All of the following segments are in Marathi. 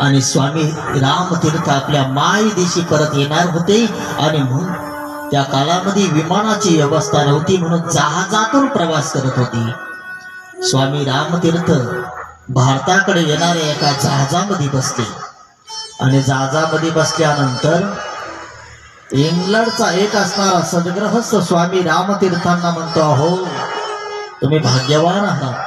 आणि स्वामी रामतीर्थ आपल्या मायदेशी परत येणार होते आणि म्हणून त्या काळामध्ये विमानाची व्यवस्था नव्हती म्हणून जहाजातून प्रवास करत होते। स्वामी रामतीर्थ भारताकडे येणाऱ्या एका जहाजामध्ये बसले आणि जहाजामध्ये बसल्यानंतर इंग्लंडचा एक असणारा सद्गृहस्थ स्वामी रामतीर्थांना म्हणतो, अहो तुम्ही भाग्यवान आहात।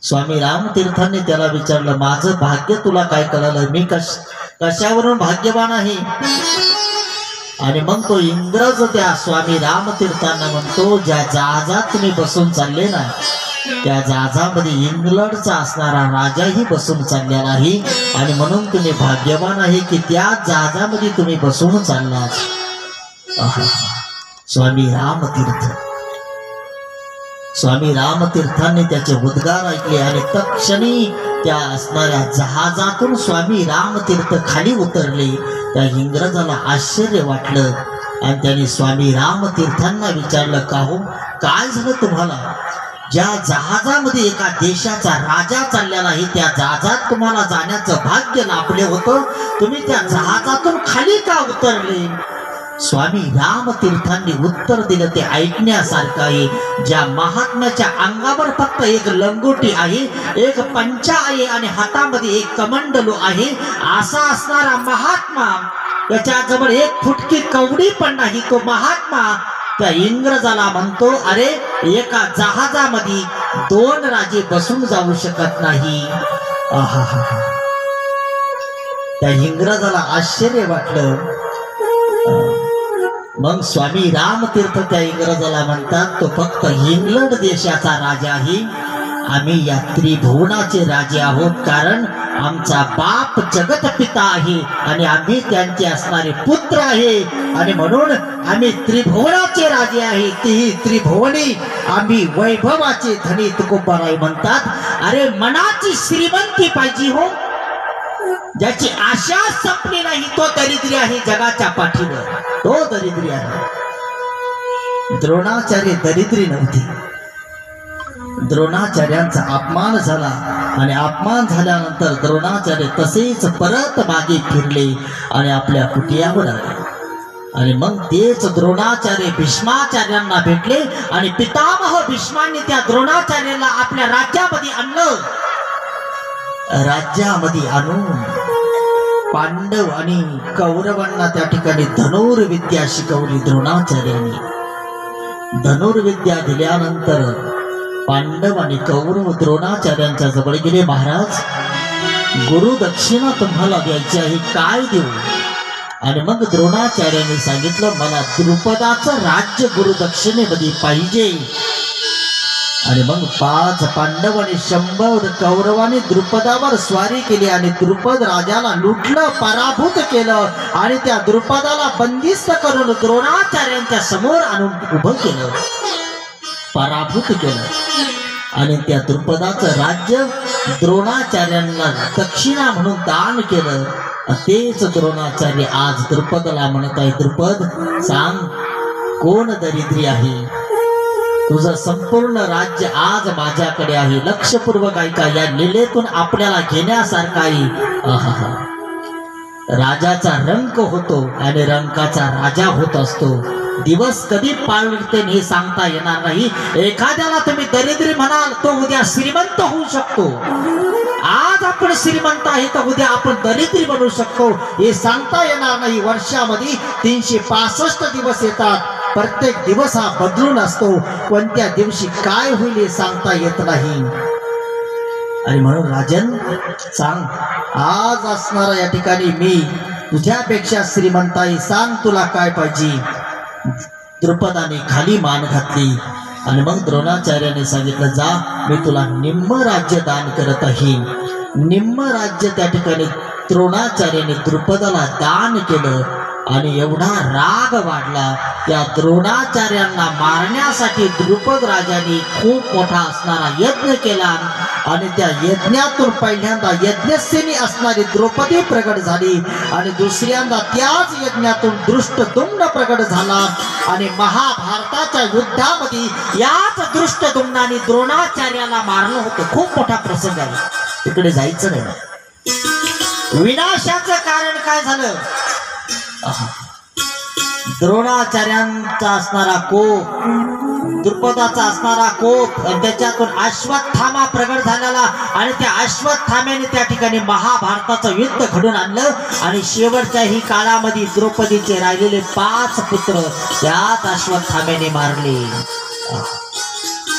स्वामी रामतीर्थांनी त्याला विचारलं, माझं भाग्य तुला काय कळलं, मी कशावरून भाग्यवान आहे? आणि मग तो इंग्रज त्या स्वामी रामतीर्थांना म्हणतो, ज्या जहाजात तुम्ही बसून चालले ना त्या जहाजामध्ये इंग्लंडचा असणारा राजाही बसून चाललेला आहे आणि म्हणून तुम्ही भाग्यवान आहे की त्या जहाजामध्ये तुम्ही बसून चाललात। स्वामी रामतीर्थ स्वामी रामतीर्थांनी त्याचे उद्गार ऐकले आणि तत्क्षणी त्या असणाऱ्या जहाजातून स्वामी रामतीर्थ खाली उतरले। त्या इंग्रजाला आश्चर्य वाटलं आणि त्यांनी स्वामी रामतीर्थांना विचारलं, का हो काय झालं तुम्हाला? ज्या जहाजामध्ये एका देशाचा राजा चाललेला आहे त्या जहाजात तुम्हाला जाण्याचं भाग्य लाभले होतं, तुम्ही त्या जहाजातून खाली का उतरले? स्वामी रामतीर्थांनी उत्तर दिलं ते ऐकण्यासारखं आहे। ज्या महात्म्याच्या अंगावर फक्त एक लंगोटी आहे, एक पंचा आहे आणि हातामध्ये एक कमंडलू आहे, असा असणारा महात्मा, त्याच्याजवळ एक फुटकी कवडी पण नाही, तो महात्मा त्या इंग्रजाला म्हणतो, अरे एका जहाजामध्ये दोन राजे बसून जाऊ शकत नाही। त्या इंग्रजाला आश्चर्य वाटलं। मग स्वामी रामतीर्थ त्या इंग्रजाला म्हणतात, तो फक्त इंग्लंड देशाचा राजा आहे, आम्ही या त्रिभुवनाचे राजे आहोत, कारण आमचा बाप जगत पिता आहे आणि आम्ही त्यांचे असणारे पुत्र आहे आणि म्हणून आम्ही त्रिभुवनाचे राजे आहे, तीही त्रिभुवनी आम्ही वैभवाचे धनी तुकोबाराय म्हणतात। अरे मनाची श्रीमंती पाहिजे हो, ज्याची आशा संपली नाही तो दरिद्री आहे जगाच्या पाठीवर, तो दरिद्री आहे। द्रोणाचार्य दरिद्री नव्हती। द्रोणाचार्यांचा अपमान झाला आणि अपमान झाल्यानंतर द्रोणाचार्य तसेच परत मागे फिरले आणि आपल्या कुटियावर आले आणि मग तेच द्रोणाचार्य भीष्माचार्यांना भेटले आणि पितामह भीष्मांनी त्या द्रोणाचार्याला आपल्या राज्यामध्ये आणलं। राज्यामध्ये आणून पांडव आणि कौरवांना त्या ठिकाणी धनुर्विद्या शिकवली द्रोणाचार्यांनी। धनुर्विद्या दिल्यानंतर पांडव आणि कौरव द्रोणाचार्यांच्या जवळ गेले, महाराज गुरु दक्षिणा तुम्हाला द्यायची आहे, काय देऊ? आणि मग द्रोणाचार्यांनी सांगितलं, मला द्रुपदाचं राज्य गुरु दक्षिणेमध्ये पाहिजे। आणि मग 5 पांडव आणि 100 कौरवांनी द्रुपदावर स्वारी केली आणि द्रुपद राजाला लुटलं, पराभूत केलं आणि त्या द्रुपदाला बंदिस्त करून द्रोणाचार्यांच्या समोर आणून उभं केलं, पराभूत केलं आणि त्या द्रुपदाचं राज्य द्रोणाचार्यांना दक्षिणा म्हणून दान केलं। तेच द्रोणाचार्य आज द्रुपदाला म्हणत आहे, द्रुपद सांग कोण दरिद्री आहे? तुझं संपूर्ण राज्य आज माझ्याकडे आहे। लक्षपूर्वक ऐका, या लीलेतून आपल्याला घेण्यासारखा आहे। राजाचा रंक होतो आणि रंकाचा राजा होत असतो। दिवस कधी पाळते हे सांगता येणार नाही। एखाद्याला तुम्ही दरिद्री म्हणाल तो उद्या श्रीमंत होऊ शकतो। आज आपण श्रीमंत आहे तर उद्या आपण दरिद्री बनू शकतो, हे सांगता येणार नाही। वर्षामध्ये 365 दिवस येतात, प्रत्येक दिवस हा बदलून असतो, कोणत्या दिवशी काय होईल हे सांगता येत नाही। आणि म्हणून राजन सांग, आज असणारा या ठिकाणी मी तुझ्यापेक्षा श्रीमंत आहे, सांग तुला काय पाहिजे? द्रुपदाने खाली मान घातली आणि मग द्रोणाचार्याने सांगितलं, जा मी तुला निम्म राज्य दान करत आहे। निम्म राज्य त्या ठिकाणी द्रोणाचार्याने द्रुपदाला दान केलं आणि एवढा राग वाढला त्या द्रोणाचार्यांना मारण्यासाठी द्रुपद राजाने खूप मोठा असणारा यज्ञ केला आणि त्या यज्ञातून पहिल्यांदा यज्ञसेनी असणारी द्रौपदी प्रगट झाली आणि दुसऱ्यांदा त्याच यज्ञातून दृष्टद्युम्न प्रगट झाला आणि महाभारताच्या युद्धामध्ये याच दृष्टद्युम्नाने द्रोणाचार्याला मारलं होतं। खूप मोठा प्रसंग आहे, तिकडे जायचं नाही। विनाशाचं कारण काय झालं? द्रोणाचार्यांचा असणारा कोप, द्रुपदाचा असणारा कोप, आणि त्याच्यातून अश्वत्थामा प्रगट झालेला, आणि त्या अश्वत्थाम्याने त्या ठिकाणी महाभारताचं युद्ध घडून आणलं. आणि शेवटच्याही काळामध्ये द्रौपदीचे राहिलेले 5 पुत्र त्यात अश्वत्थाम्याने मारले.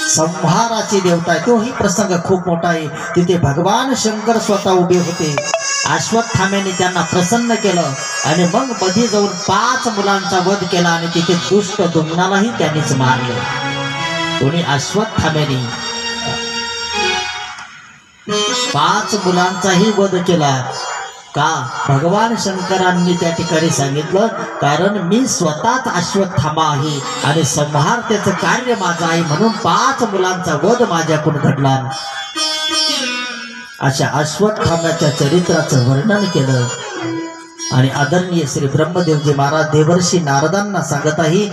संहाराची देवता आहे. तोही प्रसंग खूप मोठा आहे. तिथे भगवान शंकर स्वतः उभे होते. अश्वत्थाम्याने त्यांना प्रसन्न केलं आणि मग मध्ये जाऊन 5 मुलांचा वध केला आणि तिथे दुष्ट दुम्नालाही त्यांनीच मारलं. कोणी? अश्वत्थाम्याने 5 मुलांचाही वध केला. का? भगवान शंकरांनी त्या ठिकाणी सांगितलं, कारण मी स्वतःच अश्वत्थामा आहे आणि संहार त्याचं कार्य माझं आहे, म्हणून 5 मुलांचा वध माझ्याकडून घडला. अशा अश्वत्थाम्याच्या चरित्राचं वर्णन केलं. आणि आदरणीय श्री ब्रह्मदेवजी महाराज देवर्षी नारदांना सांगत आहे,